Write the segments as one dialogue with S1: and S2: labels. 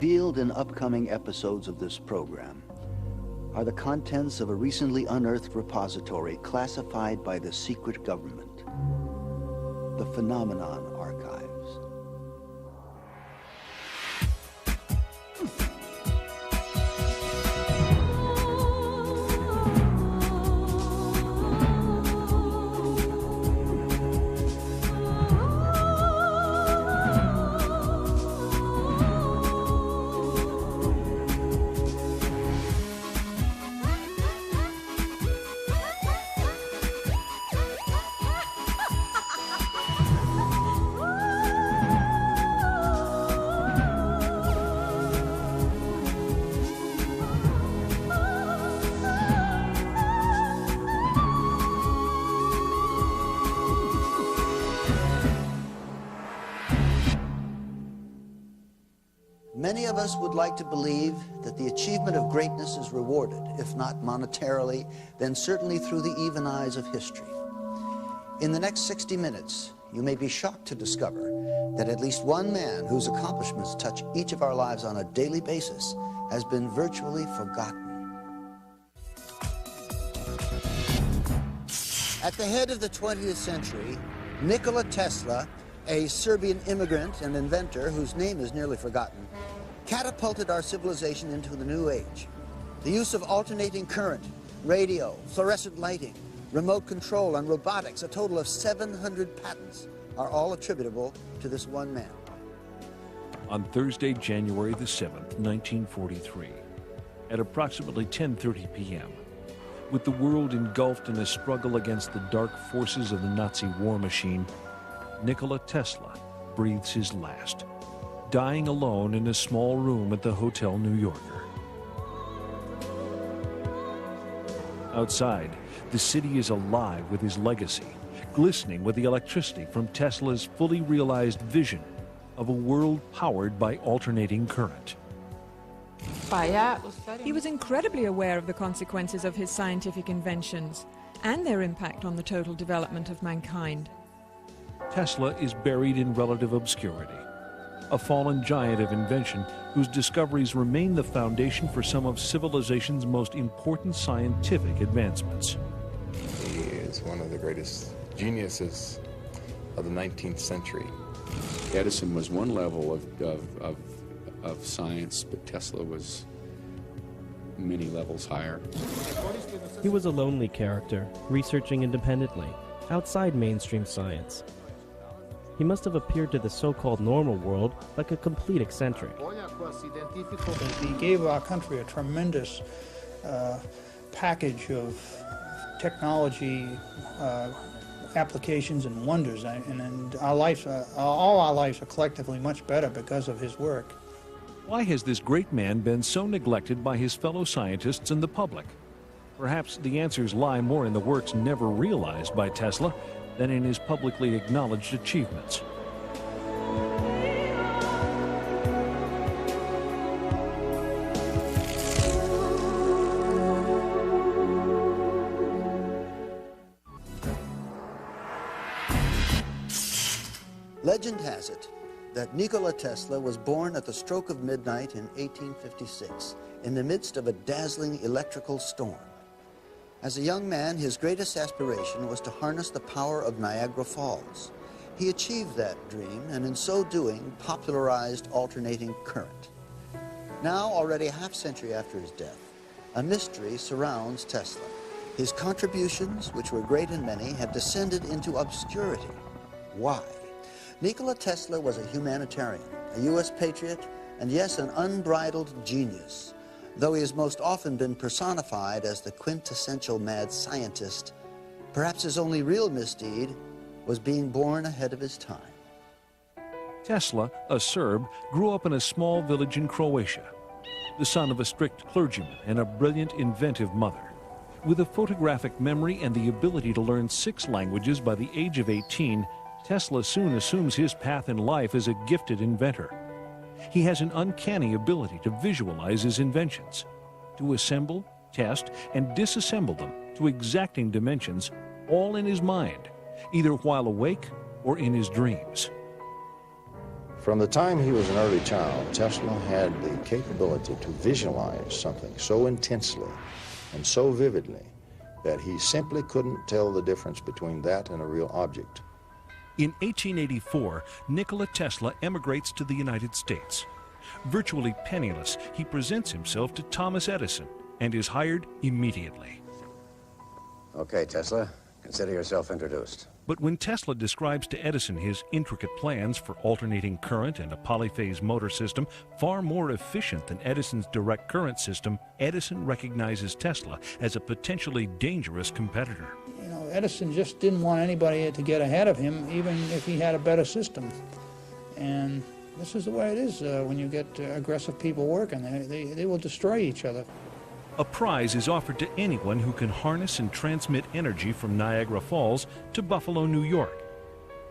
S1: Revealed in upcoming episodes of this program are the contents of a recently unearthed repository classified by the secret government, the Phenomenon Archives. Many of us would like to believe that the achievement of greatness is rewarded, if not monetarily, then certainly through the even eyes of history. In the next 60 minutes, you may be shocked to discover that at least one man whose accomplishments touch each of our lives on a daily basis has been virtually forgotten. At the head of the 20th century, Nikola Tesla, a Serbian immigrant and inventor whose name is nearly forgotten, catapulted our civilization into the new age. The use of alternating current, radio, fluorescent lighting, remote control, and robotics, a total of 700 patents, are all attributable to this one man.
S2: On Thursday, January the 7th, 1943, at approximately 10:30 p.m., with the world engulfed in a struggle against the dark forces of the Nazi war machine, Nikola Tesla breathes his last, dying alone in a small room at the Hotel New Yorker. Outside, the city is alive with his legacy, glistening with the electricity from Tesla's fully realized vision of a world powered by alternating current.
S3: He was incredibly aware of the consequences of his scientific inventions and their impact on the total development of mankind.
S2: Tesla is buried in relative obscurity, a fallen giant of invention whose discoveries remain the foundation for some of civilization's most important scientific advancements.
S4: He is one of the greatest geniuses of the 19th century.
S5: Edison was one level of science, but Tesla was many levels higher.
S6: He was a lonely character, researching independently, outside mainstream science. He must have appeared to the so-called normal world like a complete eccentric.
S7: He gave our country a tremendous package of technology, applications and wonders, and our lives, all our lives are collectively much better because of his work.
S2: Why has this great man been so neglected by his fellow scientists and the public? Perhaps the answers lie more in the works never realized by Tesla than in his publicly acknowledged achievements.
S1: Legend has it that Nikola Tesla was born at the stroke of midnight in 1856 in the midst of a dazzling electrical storm. As a young man, his greatest aspiration was to harness the power of Niagara Falls. He achieved that dream, and in so doing, popularized alternating current. Now, already a half-century after his death, a mystery surrounds Tesla. His contributions, which were great and many, have descended into obscurity. Why? Nikola Tesla was a humanitarian, a U.S. patriot, and yes, an unbridled genius. Though he has most often been personified as the quintessential mad scientist, perhaps his only real misdeed was being born ahead of his time.
S2: Tesla, a Serb, grew up in a small village in Croatia, the son of a strict clergyman and a brilliant, inventive mother. With a photographic memory and the ability to learn 6 languages by the age of 18, Tesla soon assumes his path in life as a gifted inventor. He has an uncanny ability to visualize his inventions, to assemble, test, and disassemble them to exacting dimensions, all in his mind, either while awake or in his dreams.
S8: From the time he was an early child, Tesla had the capability to visualize something so intensely and so vividly that he simply couldn't tell the difference between that and a real object.
S2: In 1884, Nikola Tesla emigrates to the United States. Virtually penniless, he presents himself to Thomas Edison and is hired immediately.
S9: Okay, Tesla, consider yourself introduced.
S2: But when Tesla describes to Edison his intricate plans for alternating current and a polyphase motor system far more efficient than Edison's direct current system, Edison recognizes Tesla as a potentially dangerous competitor.
S7: You know, Edison just didn't want anybody to get ahead of him, even if he had a better system. And this is the way it is when you get aggressive people working. They will destroy each other.
S2: A prize is offered to anyone who can harness and transmit energy from Niagara Falls to Buffalo, New York.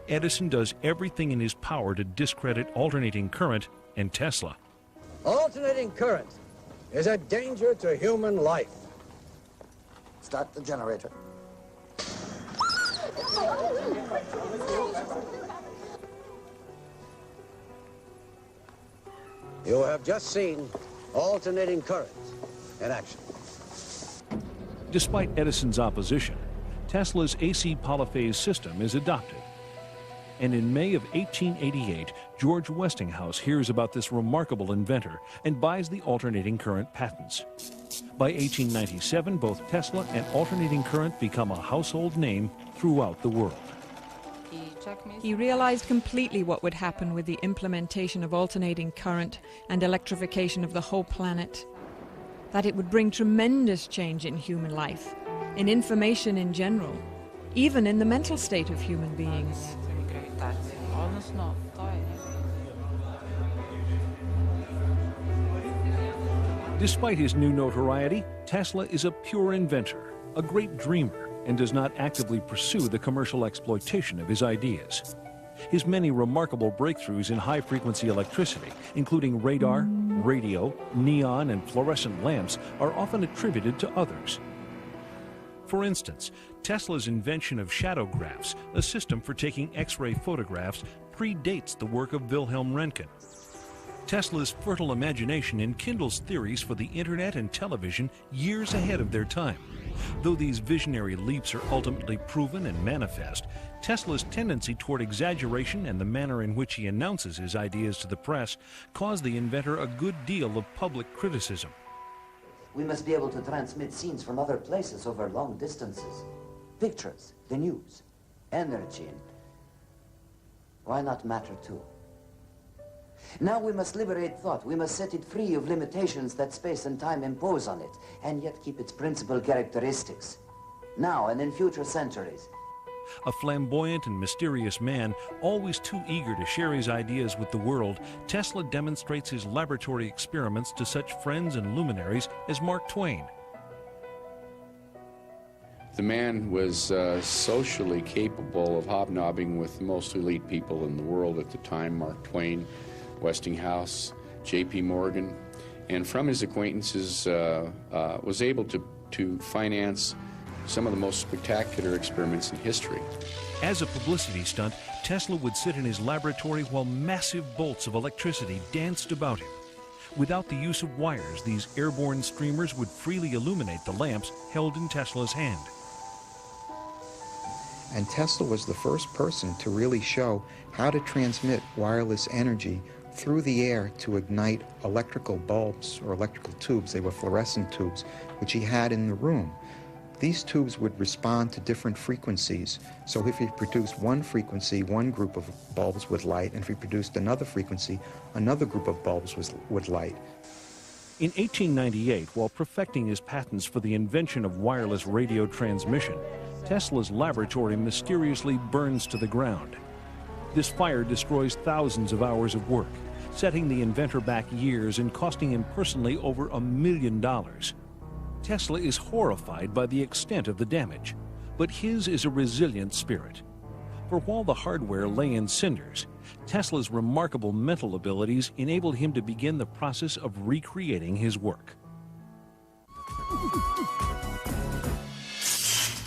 S2: Edison does everything in his power to discredit alternating current and Tesla.
S9: Alternating current is a danger to human life.
S1: Start the generator.
S9: You have just seen alternating current in action.
S2: Despite Edison's opposition, Tesla's AC polyphase system is adopted. And in May of 1888, George Westinghouse hears about this remarkable inventor and buys the alternating current patents. By 1897, both Tesla and alternating current become a household name throughout the world.
S3: He realized completely what would happen with the implementation of alternating current and electrification of the whole planet. That it would bring tremendous change in human life, in information in general, even in the mental state of human beings.
S2: Despite his new notoriety, Tesla is a pure inventor, a great dreamer, and does not actively pursue the commercial exploitation of his ideas. His many remarkable breakthroughs in high-frequency electricity, including radar, radio, neon, and fluorescent lamps, are often attributed to others. For instance, Tesla's invention of shadowgraphs, a system for taking X-ray photographs, predates the work of Wilhelm Röntgen. Tesla's fertile imagination enkindles theories for the internet and television years ahead of their time. Though these visionary leaps are ultimately proven and manifest, Tesla's tendency toward exaggeration and the manner in which he announces his ideas to the press cause the inventor a good deal of public criticism.
S10: We must be able to transmit scenes from other places over long distances. Pictures, the news, energy, and why not matter too? Now we must liberate thought. We must set it free of limitations that space and time impose on it, and yet keep its principal characteristics, now and in future centuries.
S2: A flamboyant and mysterious man, always too eager to share his ideas with the world, Tesla demonstrates his laboratory experiments to such friends and luminaries as Mark Twain.
S5: The man was socially capable of hobnobbing with the most elite people in the world at the time, Mark Twain, Westinghouse, J.P. Morgan, and from his acquaintances was able to finance some of the most spectacular experiments in history.
S2: As a publicity stunt, Tesla would sit in his laboratory while massive bolts of electricity danced about him. Without the use of wires, these airborne streamers would freely illuminate the lamps held in Tesla's hand.
S11: And Tesla was the first person to really show how to transmit wireless energy through the air to ignite electrical bulbs or electrical tubes. They were fluorescent tubes, which he had in the room. These tubes would respond to different frequencies. So if he produced one frequency, one group of bulbs would light, and if he produced another frequency, another group of bulbs would light.
S2: In 1898, while perfecting his patents for the invention of wireless radio transmission, Tesla's laboratory mysteriously burns to the ground. This fire destroys thousands of hours of work, setting the inventor back years and costing him personally over $1 million. Tesla is horrified by the extent of the damage, but his is a resilient spirit. For while the hardware lay in cinders, Tesla's remarkable mental abilities enabled him to begin the process of recreating his work.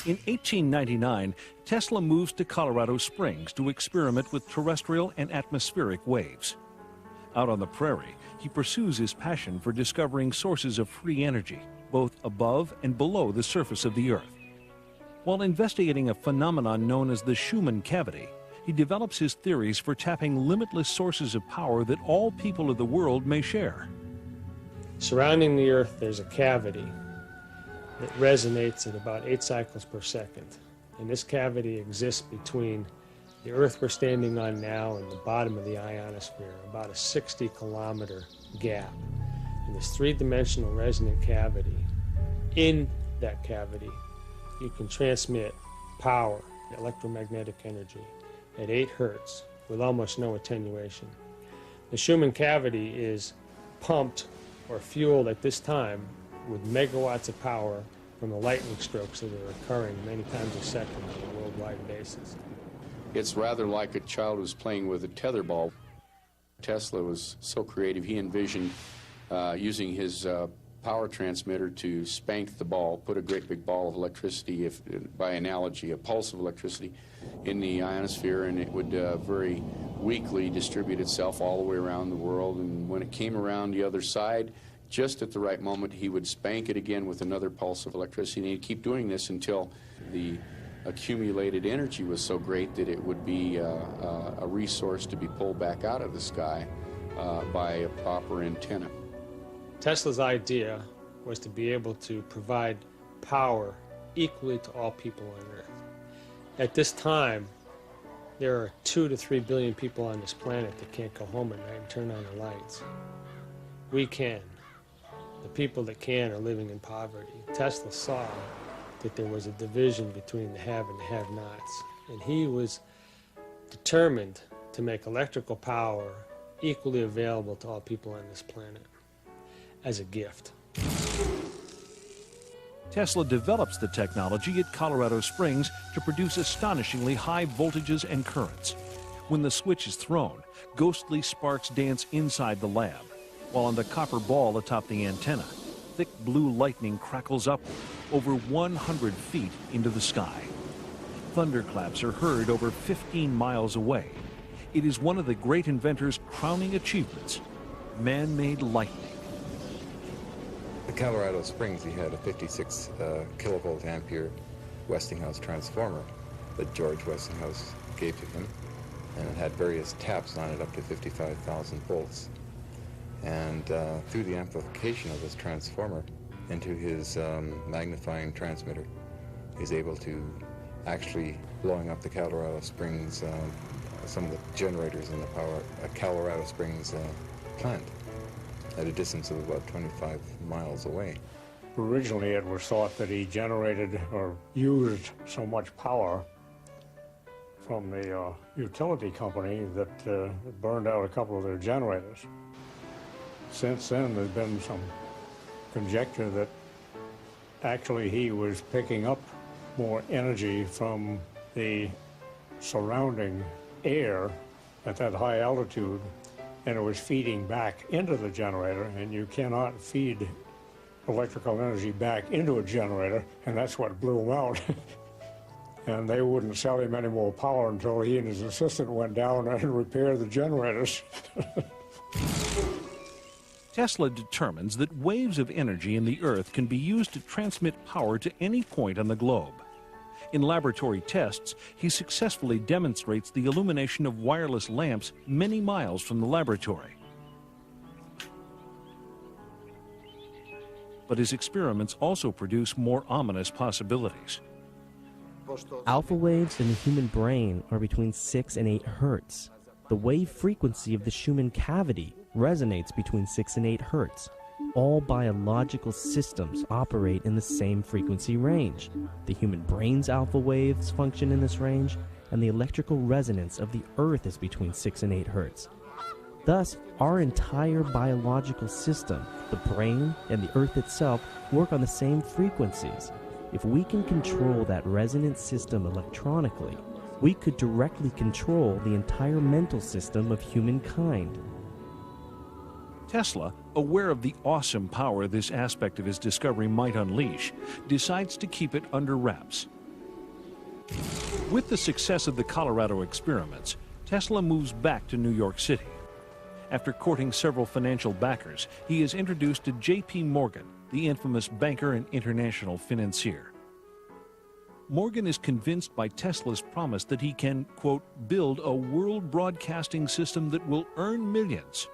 S2: In 1899, Tesla moves to Colorado Springs to experiment with terrestrial and atmospheric waves. Out on the prairie, he pursues his passion for discovering sources of free energy, both above and below the surface of the Earth. While investigating a phenomenon known as the Schumann cavity, he develops his theories for tapping limitless sources of power that all people of the world may share.
S12: Surrounding the Earth, there's a cavity that resonates at about 8 cycles per second. And this cavity exists between the Earth we're standing on now and the bottom of the ionosphere, about a 60-kilometer gap. And this three-dimensional resonant cavity, in that cavity, you can transmit power, electromagnetic energy, at 8 hertz with almost no attenuation. The Schumann cavity is pumped or fueled at this time with megawatts of power from the lightning strokes that are occurring many times a second on a worldwide basis.
S5: It's rather like a child who's playing with a tetherball. Tesla was so creative, he envisioned using his power transmitter to spank the ball, put a great big ball of electricity, if by analogy, a pulse of electricity, in the ionosphere, and it would very weakly distribute itself all the way around the world. And when it came around the other side, just at the right moment, he would spank it again with another pulse of electricity, and he'd keep doing this until the accumulated energy was so great that it would be a resource to be pulled back out of the sky by a proper antenna.
S12: Tesla's idea was to be able to provide power equally to all people on Earth. At this time, there are 2 to 3 billion people on this planet that can't go home at night and turn on the lights. We can. The people that can are living in poverty. Tesla saw that there was a division between the have and the have-nots, and he was determined to make electrical power equally available to all people on this planet as a gift.
S2: Tesla develops the technology at Colorado Springs to produce astonishingly high voltages and currents. When the switch is thrown, ghostly sparks dance inside the lab, while on the copper ball atop the antenna, thick blue lightning crackles upward over 100 feet into the sky. Thunderclaps are heard over 15 miles away. It is one of the great inventor's crowning achievements, man-made lightning.
S4: In Colorado Springs, he had a 56 kilovolt ampere Westinghouse transformer that George Westinghouse gave to him, and it had various taps on it up to 55,000 volts. And through the amplification of this transformer into his magnifying transmitter, he's able to actually blowing up the Colorado Springs, some of the generators in the Colorado Springs plant at a distance of about 25 miles away.
S13: Originally, it was thought that he generated or used so much power from the utility company that it burned out a couple of their generators. Since then, there's been some conjecture that actually he was picking up more energy from the surrounding air at that high altitude, and it was feeding back into the generator, and you cannot feed electrical energy back into a generator, and that's what blew him out. And they wouldn't sell him any more power until he and his assistant went down and repaired the generators.
S2: Tesla determines that waves of energy in the Earth can be used to transmit power to any point on the globe. In laboratory tests, he successfully demonstrates the illumination of wireless lamps many miles from the laboratory. But his experiments also produce more ominous possibilities.
S6: Alpha waves in the human brain are between 6 and 8 hertz. The wave frequency of the Schumann cavity resonates between 6 and 8 hertz. All biological systems operate in the same frequency range. The human brain's alpha waves function in this range, and the electrical resonance of the Earth is between 6 and 8 hertz. Thus, our entire biological system, the brain and the Earth itself, work on the same frequencies. If we can control that resonant system electronically, we could directly control the entire mental system of humankind.
S2: Tesla, aware of the awesome power this aspect of his discovery might unleash, decides to keep it under wraps. With the success of the Colorado experiments, Tesla moves back to New York City. After courting several financial backers, he is introduced to J.P. Morgan, the infamous banker and international financier. Morgan is convinced by Tesla's promise that he can, quote, build a world broadcasting system that will earn millions.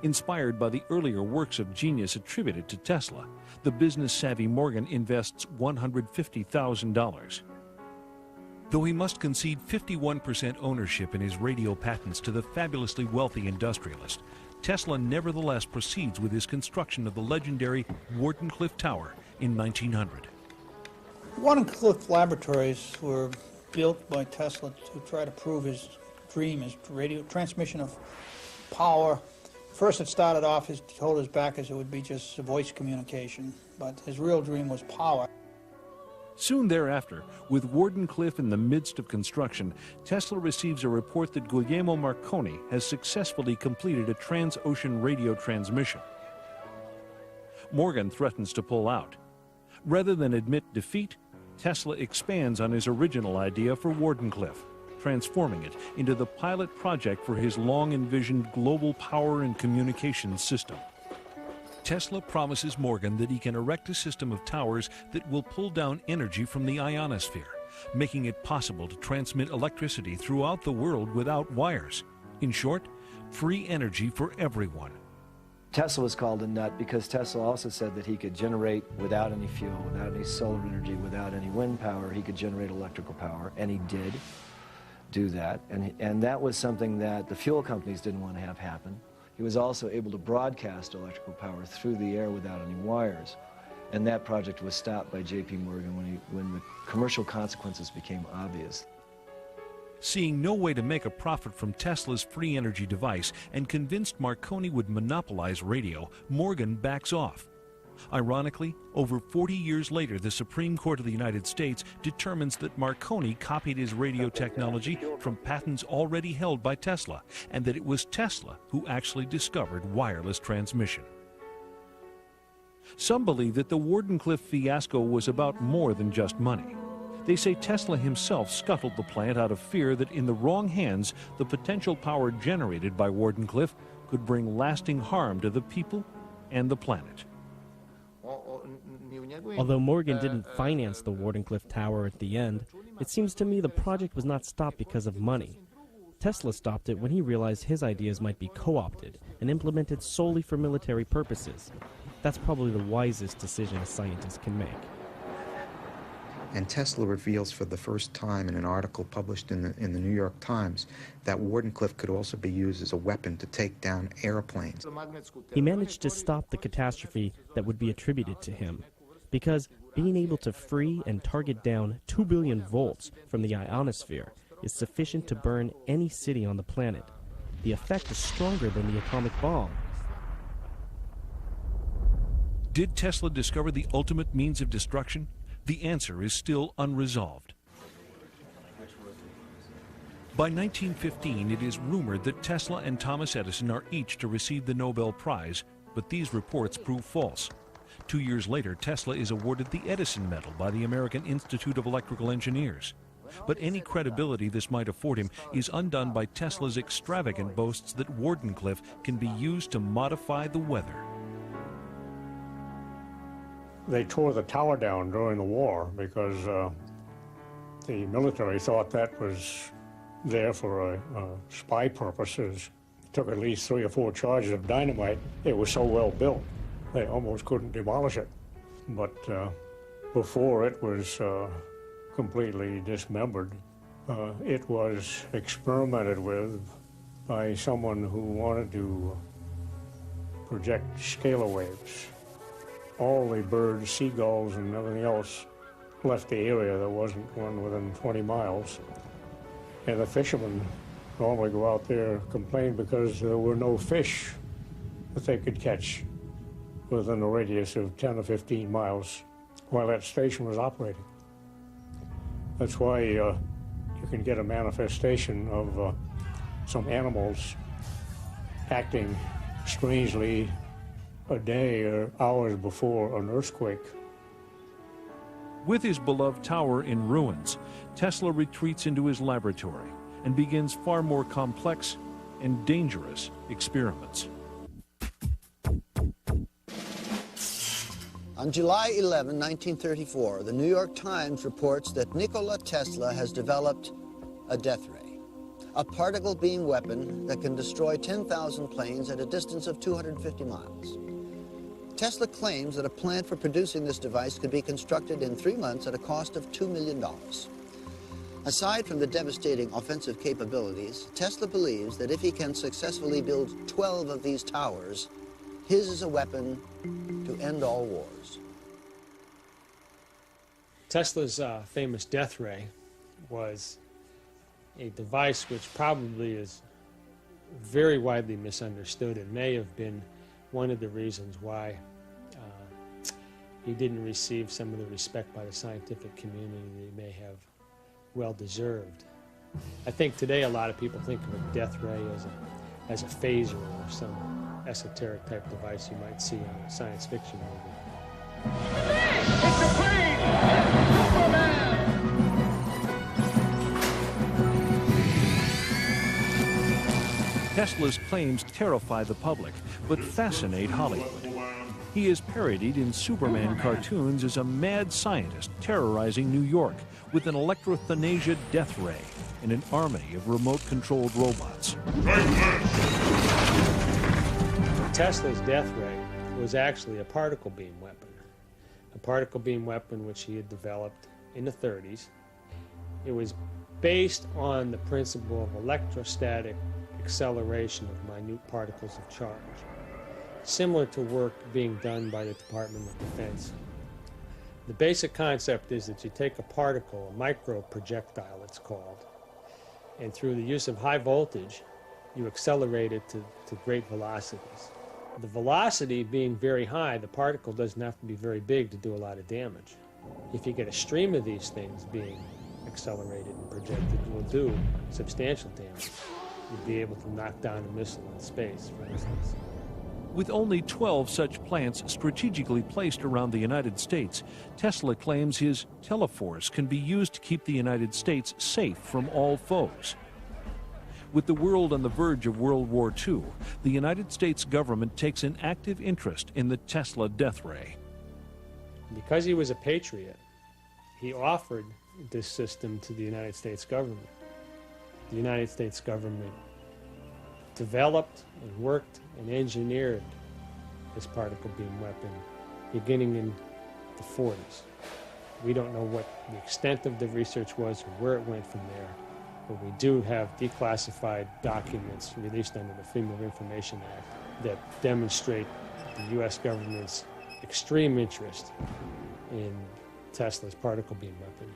S2: Inspired by the earlier works of genius attributed to Tesla, the business-savvy Morgan invests $150,000. Though he must concede 51% ownership in his radio patents to the fabulously wealthy industrialist, Tesla nevertheless proceeds with his construction of the legendary Wardenclyffe Tower in 1900.
S7: Wardenclyffe laboratories were built by Tesla to try to prove his dream, his radio transmission of power. First it started off, he told his backers it would be just voice communication, but his real dream was power.
S2: Soon thereafter, with Wardenclyffe in the midst of construction, Tesla receives a report that Guglielmo Marconi has successfully completed a trans-ocean radio transmission. Morgan threatens to pull out. Rather than admit defeat, Tesla expands on his original idea for Wardenclyffe, transforming it into the pilot project for his long-envisioned global power and communications system. Tesla promises Morgan that he can erect a system of towers that will pull down energy from the ionosphere, making it possible to transmit electricity throughout the world without wires. In short, free energy for everyone.
S14: Tesla was called a nut because Tesla also said that he could generate without any fuel, without any solar energy, without any wind power, he could generate electrical power, and he did do that. And that was something that the fuel companies didn't want to have happen. He was also able to broadcast electrical power through the air without any wires. And that project was stopped by J.P. Morgan when the commercial consequences became obvious.
S2: Seeing no way to make a profit from Tesla's free energy device and convinced Marconi would monopolize radio, Morgan backs off. Ironically, over 40 years later, the Supreme Court of the United States determines that Marconi copied his radio technology from patents already held by Tesla, and that it was Tesla who actually discovered wireless transmission. Some believe that the Wardenclyffe fiasco was about more than just money. They say Tesla himself scuttled the plant out of fear that in the wrong hands, the potential power generated by Wardenclyffe could bring lasting harm to the people and the planet.
S6: Although Morgan didn't finance the Wardenclyffe Tower at the end, it seems to me the project was not stopped because of money. Tesla stopped it when he realized his ideas might be co-opted and implemented solely for military purposes. That's probably the wisest decision a scientist can make.
S11: And Tesla reveals for the first time in an article published in the New York Times that Wardenclyffe could also be used as a weapon to take down airplanes.
S6: He managed to stop the catastrophe that would be attributed to him, because being able to free and target down 2 billion volts from the ionosphere is sufficient to burn any city on the planet. The effect is stronger than the atomic bomb.
S2: Did Tesla discover the ultimate means of destruction? The answer is still unresolved. By 1915, it is rumored that Tesla and Thomas Edison are each to receive the Nobel Prize, but these reports prove false. 2 years later, Tesla is awarded the Edison Medal by the American Institute of Electrical Engineers. But any credibility this might afford him is undone by Tesla's extravagant boasts that Wardenclyffe can be used to modify the weather.
S13: They tore the tower down during the war because the military thought that was there for spy purposes. It took at least 3 or 4 charges of dynamite. It was so well built, they almost couldn't demolish it. But before it was completely dismembered, it was experimented with by someone who wanted to project scalar waves. All the birds, seagulls, and everything else left the area. There wasn't one within 20 miles. And the fishermen normally go out there complain because there were no fish that they could catch within a radius of 10 or 15 miles while that station was operating. That's why you can get a manifestation of some animals acting strangely a day or hours before an earthquake.
S2: With his beloved tower in ruins, Tesla retreats into his laboratory and begins far more complex and dangerous experiments.
S1: On July 11, 1934, the New York Times reports that Nikola Tesla has developed a death ray, a particle beam weapon that can destroy 10,000 planes at a distance of 250 miles. Tesla claims that a plant for producing this device could be constructed in 3 months at a cost of $2 million. Aside from the devastating offensive capabilities, Tesla believes that if he can successfully build 12 of these towers, his is a weapon to end all wars.
S12: Tesla's famous death ray was a device which probably is very widely misunderstood and may have been one of the reasons why he didn't receive some of the respect by the scientific community that he may have well deserved. I think today a lot of people think of a death ray as a phaser or some esoteric type device you might see on a science fiction movie.
S15: It's a plane! Superman!
S2: Tesla's claims terrify the public, but fascinate Hollywood. He is parodied in Superman cartoons as a mad scientist terrorizing New York with an electrothanasia death ray and an army of remote-controlled robots.
S12: Tesla's death ray was actually a particle beam weapon. A particle beam weapon which he had developed in the 30s. It was based on the principle of electrostatic acceleration of minute particles of charge, similar to work being done by the Department of Defense. The basic concept is that you take a particle, a micro projectile it's called, and through the use of high voltage, you accelerate it to great velocities. The velocity being very high, the particle doesn't have to be very big to do a lot of damage. If you get a stream of these things being accelerated and projected, it will do substantial damage. You'd be able to knock down a missile in space, for instance.
S2: With only 12 such plants strategically placed around the United States, Tesla claims his Teleforce can be used to keep the United States safe from all foes. With the world on the verge of World War II, the United States government takes an active interest in the Tesla death ray.
S12: Because he was a patriot, he offered this system to the United States government. The United States government developed and worked and engineered this particle beam weapon beginning in the 40s. We don't know what the extent of the research was or where it went from there, but we do have declassified documents released under the Freedom of Information Act that demonstrate the U.S. government's extreme interest in Tesla's particle beam weapon.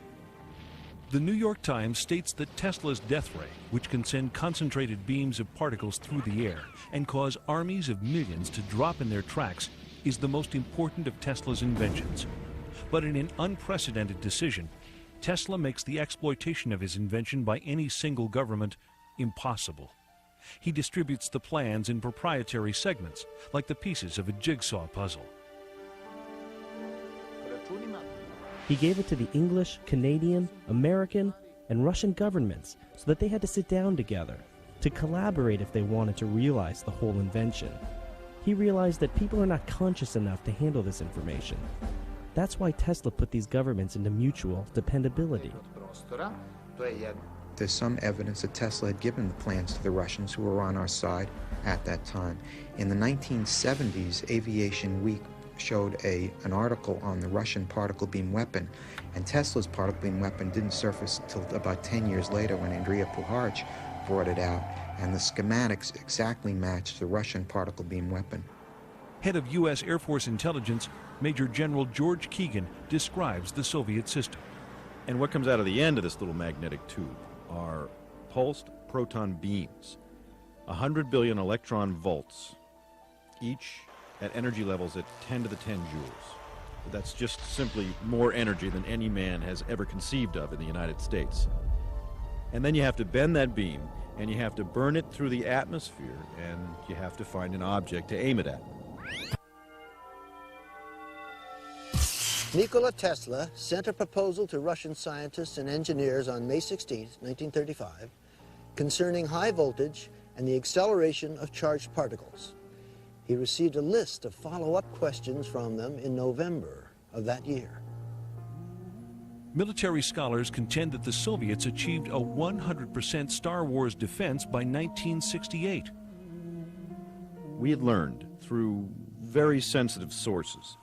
S2: The New York Times states that Tesla's death ray, which can send concentrated beams of particles through the air and cause armies of millions to drop in their tracks, is the most important of Tesla's inventions. But in an unprecedented decision, Tesla makes the exploitation of his invention by any single government impossible. He distributes the plans in proprietary segments, like the pieces of a jigsaw puzzle.
S6: He gave it to the English, Canadian, American, and Russian governments so that they had to sit down together to collaborate if they wanted to realize the whole invention. He realized that people are not conscious enough to handle this information. That's why Tesla put these governments into mutual dependability.
S11: There's some evidence that Tesla had given the plans to the Russians who were on our side at that time. In the 1970s, Aviation Week showed an article on the Russian particle beam weapon, and Tesla's particle beam weapon didn't surface until about 10 years later when Andrei Puharich brought it out, and the schematics exactly matched the Russian particle beam weapon.
S2: Head of U.S. Air Force Intelligence, Major General George Keegan, describes the Soviet system.
S16: And what comes out of the end of this little magnetic tube are pulsed proton beams, 100 billion electron volts, each at energy levels at 10 to the 10 joules. That's just simply more energy than any man has ever conceived of in the United States. And then you have to bend that beam, and you have to burn it through the atmosphere, and you have to find an object to aim it at.
S1: Nikola Tesla sent a proposal to Russian scientists and engineers on May 16, 1935, concerning high voltage and the acceleration of charged particles. He received a list of follow-up questions from them in November of that year.
S2: Military scholars contend that the Soviets achieved a 100% Star Wars defense by 1968.
S16: We had learned through very sensitive sources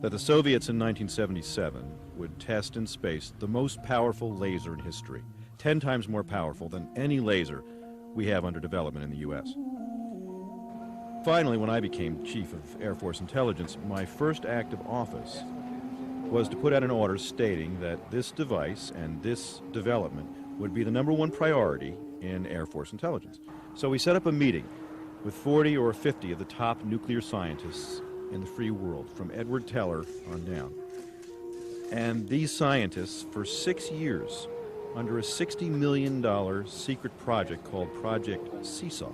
S16: that the Soviets in 1977 would test in space the most powerful laser in history, 10 times more powerful than any laser we have under development in the U.S. Finally, when I became Chief of Air Force Intelligence, my first act of office was to put out an order stating that this device and this development would be the #1 priority in Air Force Intelligence. So we set up a meeting with 40 or 50 of the top nuclear scientists in the free world, from Edward Teller on down. And these scientists, for 6 years, under a $60 million secret project called Project Seesaw,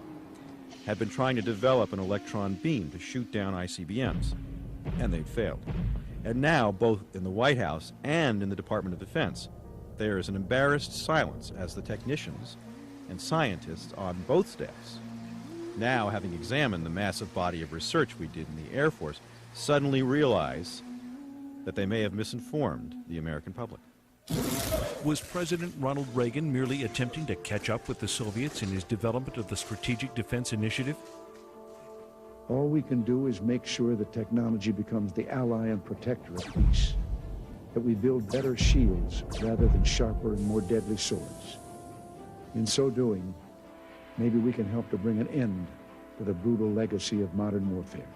S16: had been trying to develop an electron beam to shoot down ICBMs, and they'd failed. And now, both in the White House and in the Department of Defense, there is an embarrassed silence as the technicians and scientists on both staffs, now having examined the massive body of research we did in the Air Force, suddenly realize that they may have misinformed the American public.
S2: Was President Ronald Reagan merely attempting to catch up with the Soviets in his development of the Strategic Defense Initiative?
S17: All we can do is make sure that technology becomes the ally and protector of peace, that we build better shields rather than sharper and more deadly swords. In so doing, maybe we can help to bring an end to the brutal legacy of modern warfare.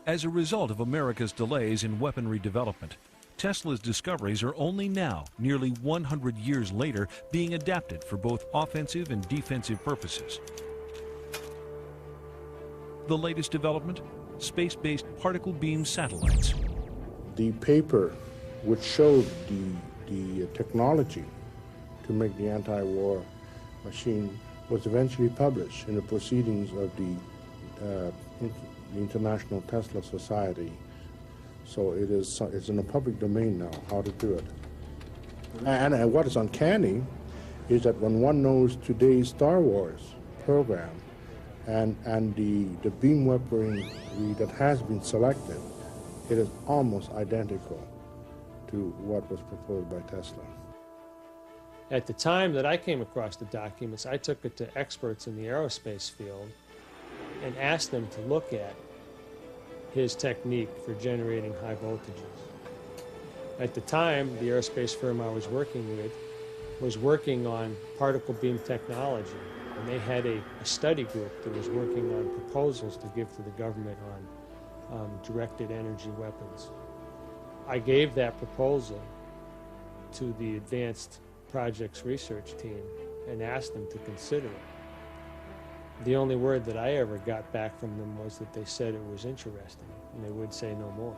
S2: As a result of America's delays in weaponry development, Tesla's discoveries are only now, nearly 100 years later, being adapted for both offensive and defensive purposes. The latest development? Space-based particle beam satellites.
S18: The paper which showed the technology to make the anti-war machine was eventually published in the proceedings of the International Tesla Society. So it's in the public domain now, how to do it. And what is uncanny is that when one knows today's Star Wars program and the beam weaponry that has been selected, it is almost identical to what was proposed by Tesla.
S12: At the time that I came across the documents, I took it to experts in the aerospace field and asked them to look at his technique for generating high voltages. At the time, the aerospace firm I was working with was working on particle beam technology, and they had a study group that was working on proposals to give to the government on directed energy weapons. I gave that proposal to the Advanced Projects Research Team and asked them to consider it. The only word that I ever got back from them was that they said it was interesting, and they would say no more.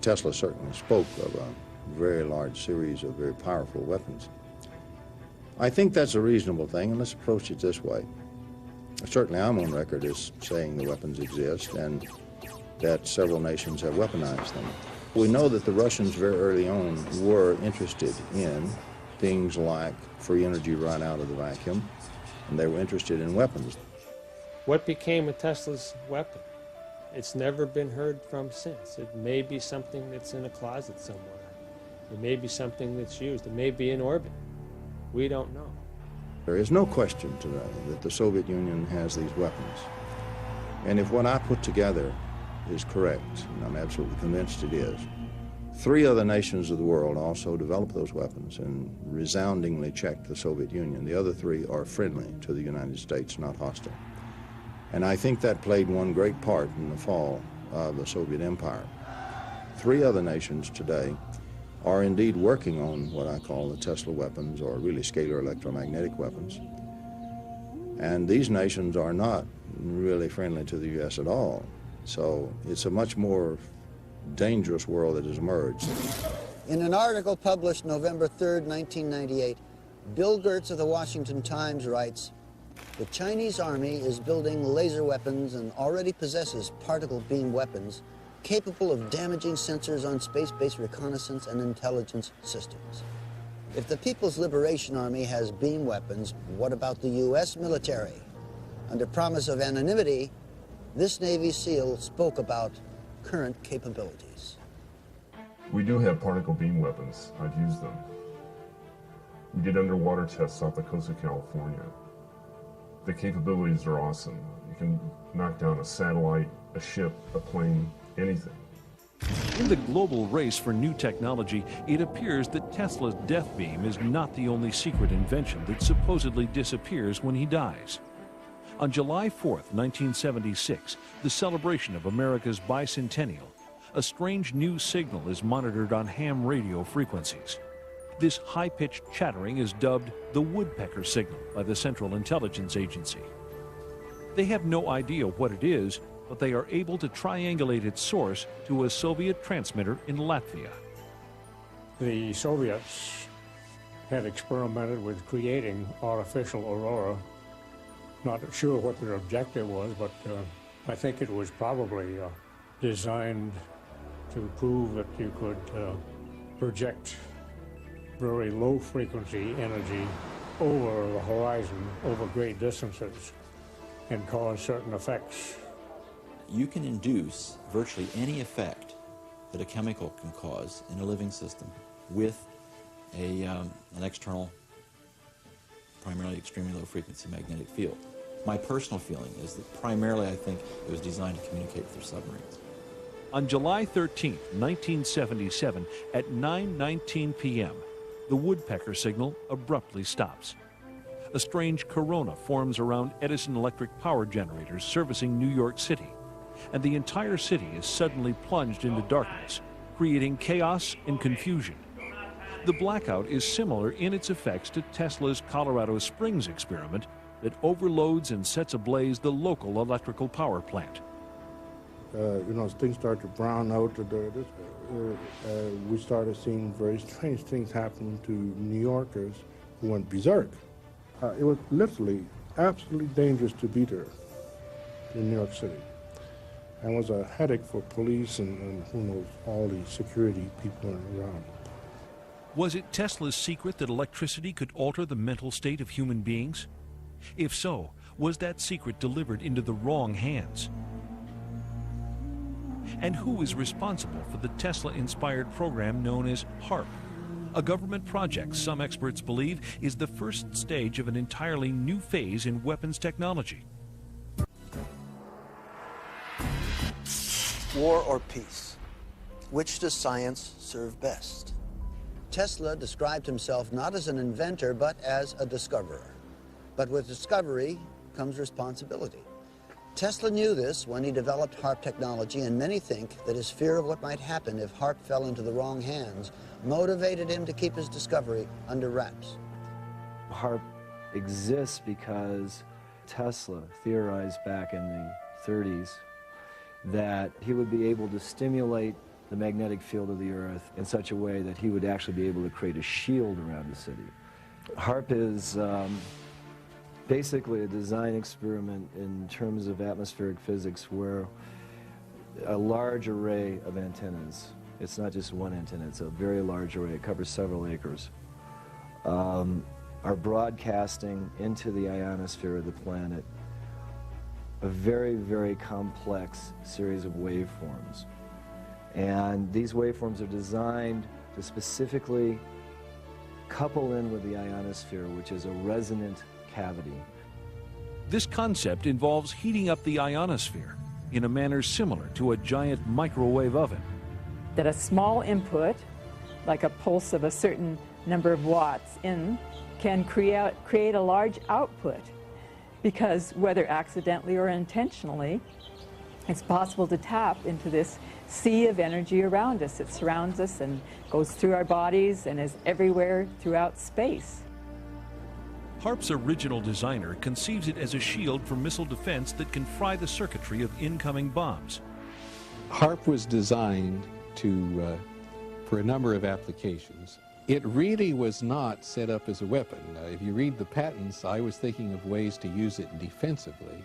S8: Tesla certainly spoke of a very large series of very powerful weapons. I think that's a reasonable thing, and let's approach it this way. Certainly I'm on record as saying the weapons exist and that several nations have weaponized them. We know that the Russians very early on were interested in things like free energy right out of the vacuum, and they were interested in weapons.
S12: What became of Tesla's weapon? It's never been heard from since. It may be something that's in a closet somewhere. It may be something that's used. It may be in orbit. We don't know.
S8: There is no question today that the Soviet Union has these weapons. And if what I put together is correct, and I'm absolutely convinced it is, 3 other nations of the world also developed those weapons and resoundingly checked the Soviet Union. The other 3 are friendly to the United States, not hostile. And I think that played one great part in the fall of the Soviet Empire. 3 other nations today are indeed working on what I call the Tesla weapons, or really scalar electromagnetic weapons. And these nations are not really friendly to the U.S. at all. So it's a much more dangerous world that has emerged.
S1: In an article published November 3rd, 1998, Bill Gertz of the Washington Times writes, "The Chinese army is building laser weapons and already possesses particle beam weapons capable of damaging sensors on space-based reconnaissance and intelligence systems. If the People's Liberation Army has beam weapons, what about the U.S. military? Under promise of anonymity, this Navy SEAL spoke about current capabilities.
S19: We do have particle beam weapons. I've used them. We did underwater tests off the coast of California. The capabilities are awesome. You can knock down a satellite, a ship, a plane, anything.
S2: In the global race for new technology, it appears that Tesla's death beam is not the only secret invention that supposedly disappears when he dies. On July 4th, 1976, the celebration of America's bicentennial, a strange new signal is monitored on ham radio frequencies. This high-pitched chattering is dubbed the woodpecker signal by the Central Intelligence Agency. They have no idea what it is, but they are able to triangulate its source to a Soviet transmitter in Latvia.
S13: The Soviets had experimented with creating artificial aurora. Not sure what their objective was, but I think it was probably designed to prove that you could project very low frequency energy over the horizon, over great distances, and cause certain effects.
S20: You can induce virtually any effect that a chemical can cause in a living system with an external, primarily extremely low frequency magnetic field. My personal feeling is that primarily I think it was designed to communicate with their submarines.
S2: On July 13, 1977, at 9:19 p.m., the woodpecker signal abruptly stops. A strange corona forms around Edison electric power generators servicing New York City, and the entire city is suddenly plunged into darkness, creating chaos and confusion. The blackout is similar in its effects to Tesla's Colorado Springs experiment that overloads and sets ablaze the local electrical power plant.
S18: Things started to brown out. We started seeing very strange things happen to New Yorkers who went berserk. It was literally absolutely dangerous to be there in New York City. And was a headache for police and who knows, all the security people around.
S2: Was it Tesla's secret that electricity could alter the mental state of human beings? If so, was that secret delivered into the wrong hands? And who is responsible for the Tesla-inspired program known as HARP, a government project some experts believe is the first stage of an entirely new phase in weapons technology?
S1: War or peace? Which does science serve best? Tesla described himself not as an inventor, but as a discoverer. But with discovery comes responsibility. Tesla knew this when he developed HARP technology, and many think that his fear of what might happen if HARP fell into the wrong hands motivated him to keep his discovery under wraps.
S14: HARP exists because Tesla theorized back in the 30s that he would be able to stimulate the magnetic field of the Earth in such a way that he would actually be able to create a shield around the city. HARP is basically a design experiment in terms of atmospheric physics where a large array of antennas, it's not just one antenna, it's a very large array, it covers several acres, are broadcasting into the ionosphere of the planet a very, very complex series of waveforms. And these waveforms are designed to specifically couple in with the ionosphere, which is a resonant cavity.
S2: This concept involves heating up the ionosphere in a manner similar to a giant microwave oven.
S21: That a small input, like a pulse of a certain number of watts in, can create a large output, because whether accidentally or intentionally, it's possible to tap into this sea of energy around us. It surrounds us and goes through our bodies and is everywhere throughout space.
S2: HARP's original designer conceives it as a shield for missile defense that can fry the circuitry of incoming bombs.
S22: HARP was designed for a number of applications. It really was not set up as a weapon. If you read the patents, I was thinking of ways to use it defensively.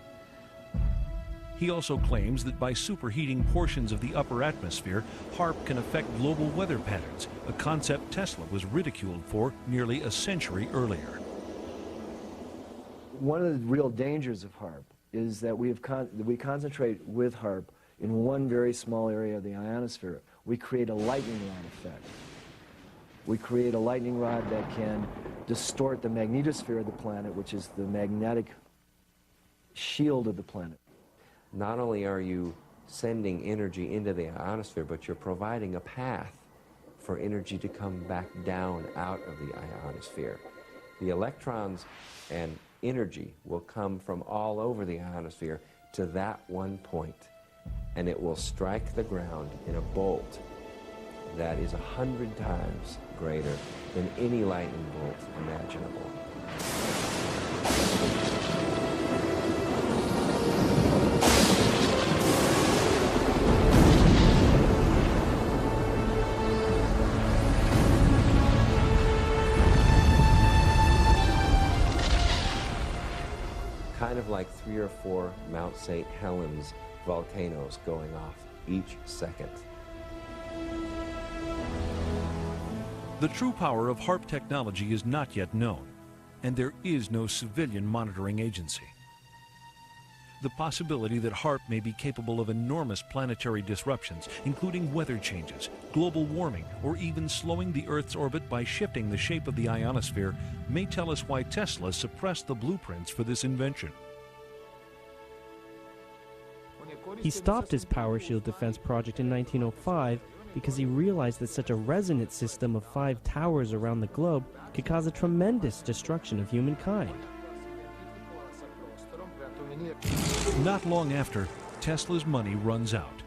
S2: He also claims that by superheating portions of the upper atmosphere, HAARP can affect global weather patterns, a concept Tesla was ridiculed for nearly a century earlier.
S14: One of the real dangers of HAARP is that we concentrate with HAARP in one very small area of the ionosphere. We create a lightning rod effect. We create a lightning rod that can distort the magnetosphere of the planet, which is the magnetic shield of the planet.
S3: Not only are you sending energy into the ionosphere, but you're providing a path for energy to come back down out of the ionosphere. The electrons and energy will come from all over the ionosphere to that one point, and it will strike the ground in a bolt that is 100 times greater than any lightning bolt imaginable. Kind of like 3 or 4 Mount St. Helens volcanoes going off each second.
S2: The true power of HAARP technology is not yet known, and there is no civilian monitoring agency. The possibility that HAARP may be capable of enormous planetary disruptions, including weather changes, global warming, or even slowing the Earth's orbit by shifting the shape of the ionosphere, may tell us why Tesla suppressed the blueprints for this invention.
S6: He stopped his power shield defense project in 1905 because he realized that such a resonant system of 5 towers around the globe could cause a tremendous destruction of humankind.
S2: Not long after, Tesla's money runs out.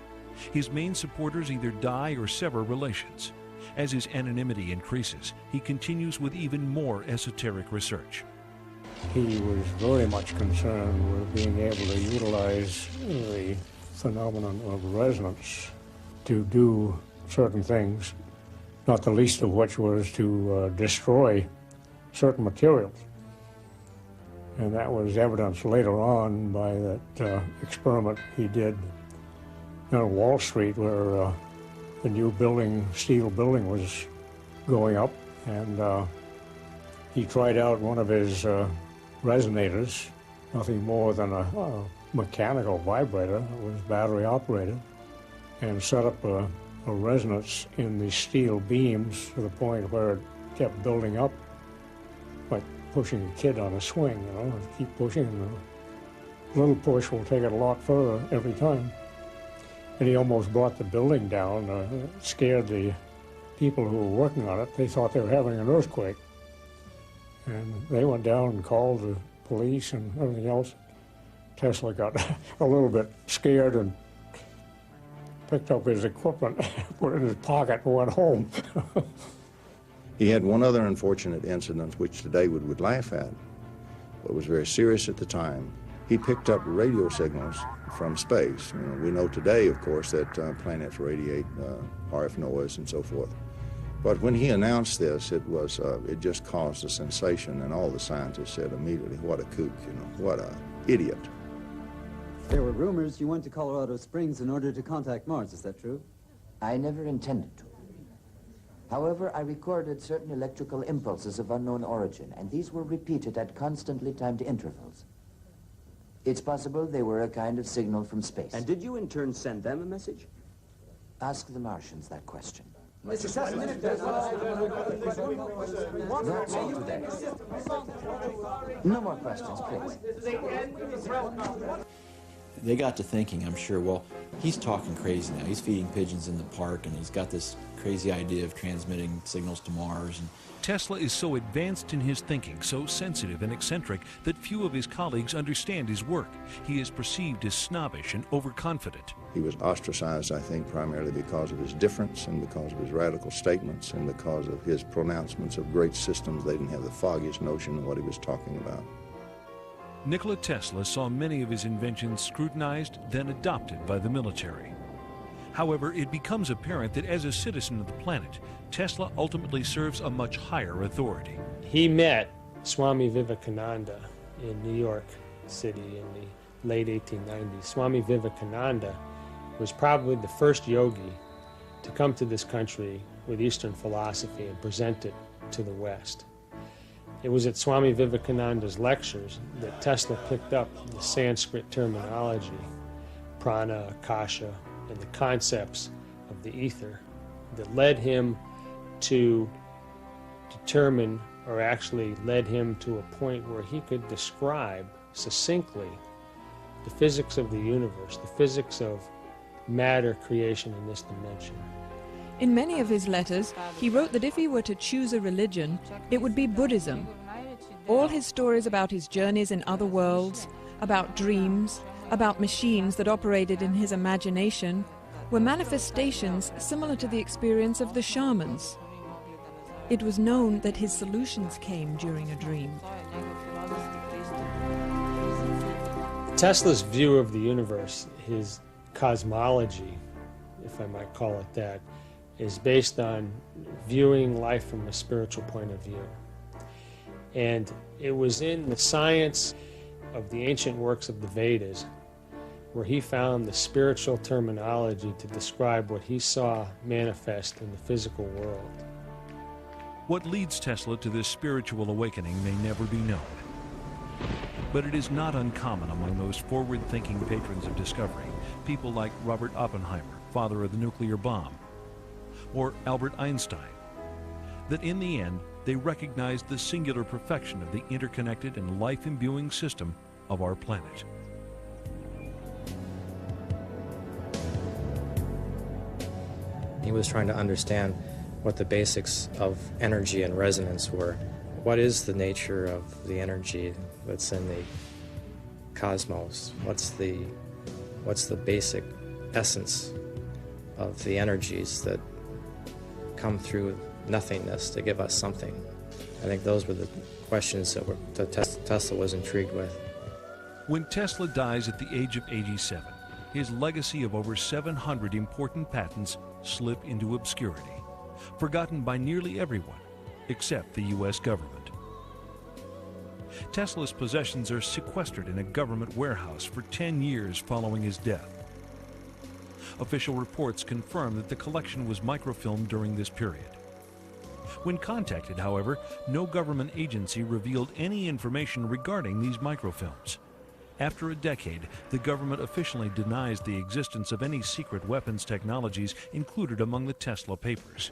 S2: His main supporters either die or sever relations. As his anonymity increases, he continues with even more esoteric research.
S13: He was very much concerned with being able to utilize the phenomenon of resonance to do certain things, not the least of which was to destroy certain materials. And that was evidenced later on by that experiment he did on Wall Street, where the new building, steel building, was going up, and he tried out one of his resonators, nothing more than a mechanical vibrator. It was battery operated, and set up a resonance in the steel beams to the point where it kept building up, like pushing a kid on a swing, you know, keep pushing, and a little push will take it a lot further every time. And he almost brought the building down, scared the people who were working on it. They thought they were having an earthquake. And they went down and called the police and everything else. Tesla got a little bit scared and picked up his equipment, put it in his pocket, and went home.
S8: He had one other unfortunate incident, which today we would laugh at, but was very serious at the time. He picked up radio signals from space. You know, we know today, of course, that planets radiate RF noise and so forth. But when he announced this, it just caused a sensation, and all the scientists said immediately, "What a kook! You know, what a idiot!"
S9: There were rumors you went to Colorado Springs in order to contact Mars. Is that true?
S10: I never intended to. However, I recorded certain electrical impulses of unknown origin, and these were repeated at constantly timed intervals. It's possible they were a kind of signal from space.
S9: And did you in turn send them a message?
S10: Ask the Martians that question.
S9: Mr. Tesla,
S10: That's all today. No more questions, please.
S20: They got to thinking, I'm sure, well, he's talking crazy now. He's feeding pigeons in the park, and he's got this crazy idea of transmitting signals to Mars. And
S2: Tesla is so advanced in his thinking, so sensitive and eccentric, that few of his colleagues understand his work. He is perceived as snobbish and overconfident.
S8: He was ostracized, I think, primarily because of his difference and because of his radical statements and because of his pronouncements of great systems. They didn't have the foggiest notion of what he was talking about.
S2: Nikola Tesla saw many of his inventions scrutinized, then adopted by the military. However, it becomes apparent that as a citizen of the planet, Tesla ultimately serves a much higher authority.
S12: He met Swami Vivekananda in New York City in the late 1890s. Swami Vivekananda was probably the first yogi to come to this country with Eastern philosophy and present it to the West. It was at Swami Vivekananda's lectures that Tesla picked up the Sanskrit terminology, prana, akasha, and the concepts of the ether that led him to determine, or actually led him to a point where he could describe succinctly the physics of the universe, the physics of matter creation in this dimension.
S4: In many of his letters, he wrote that if he were to choose a religion, it would be Buddhism. All his stories about his journeys in other worlds, about dreams, about machines that operated in his imagination, were manifestations similar to the experience of the shamans. It was known that his solutions came during a dream.
S12: Tesla's view of the universe, his cosmology, if I might call it that, is based on viewing life from a spiritual point of view. And it was in the science of the ancient works of the Vedas where he found the spiritual terminology to describe what he saw manifest in the physical world.
S2: What leads Tesla to this spiritual awakening may never be known. But it is not uncommon among those forward-thinking patrons of discovery, people like Robert Oppenheimer, father of the nuclear bomb, or Albert Einstein, that in the end they recognized the singular perfection of the interconnected and life-imbuing system of our planet.
S5: He was trying to understand what the basics of energy and resonance were. What is the nature of the energy that's in the cosmos? What's the basic essence of the energies that come through nothingness to give us something? I think those were the questions that Tesla was intrigued with.
S2: When Tesla dies at the age of 87, his legacy of over 700 important patents slip into obscurity, forgotten by nearly everyone except the U.S. government. Tesla's possessions are sequestered in a government warehouse for 10 years following his death. Official reports confirm that the collection was microfilmed during this period. When contacted, however, no government agency revealed any information regarding these microfilms. After a decade, the government officially denies the existence of any secret weapons technologies included among the Tesla papers.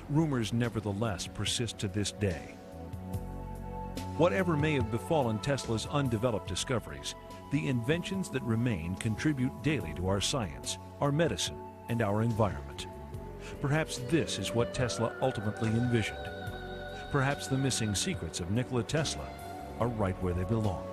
S2: Rumors nevertheless persist to this day. Whatever may have befallen Tesla's undeveloped discoveries, the inventions that remain contribute daily to our science, our medicine, and our environment. Perhaps this is what Tesla ultimately envisioned. Perhaps the missing secrets of Nikola Tesla are right where they belong.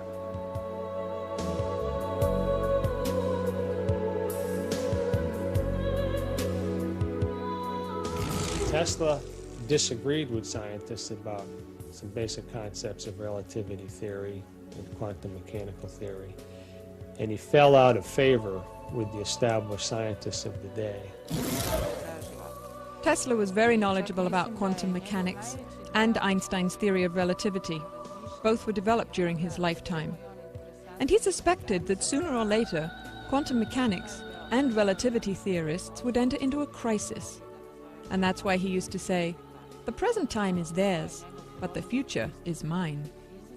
S12: Tesla disagreed with scientists about some basic concepts of relativity theory and quantum mechanical theory, and he fell out of favor with the established scientists of the day.
S4: Tesla was very knowledgeable about quantum mechanics and Einstein's theory of relativity. Both were developed during his lifetime. And he suspected that sooner or later, quantum mechanics and relativity theorists would enter into a crisis. And that's why he used to say, "The present time is theirs, but the future is mine."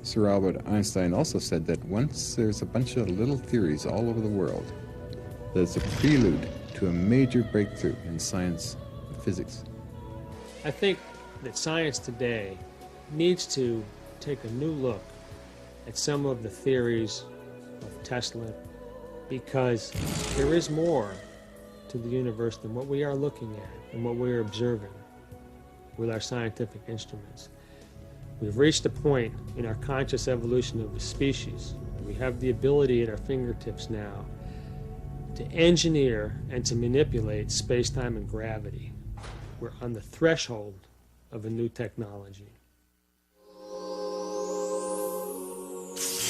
S23: Sir Albert Einstein also said that once there's a bunch of little theories all over the world, that's a prelude to a major breakthrough in science and physics.
S12: I think that science today needs to take a new look at some of the theories of Tesla, because there is more to the universe than what we are looking at and what we are observing with our scientific instruments. We've reached a point in our conscious evolution of the species. We have the ability at our fingertips now to engineer and to manipulate space-time and gravity. We're on the threshold of a new technology.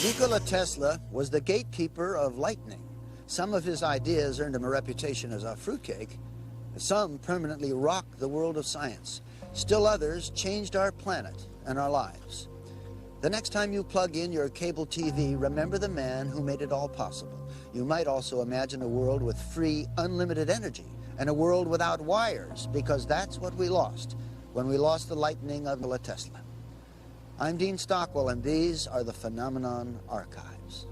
S1: Nikola Tesla was the gatekeeper of lightning. Some of his ideas earned him a reputation as a fruitcake. Some permanently rocked the world of science. Still others changed our planet and our lives. The next time you plug in your cable TV, remember the man who made it all possible. You might also imagine a world with free, unlimited energy, and a world without wires, because that's what we lost when we lost the lightning of Nikola Tesla. I'm Dean Stockwell, and these are the Phenomenon Archives.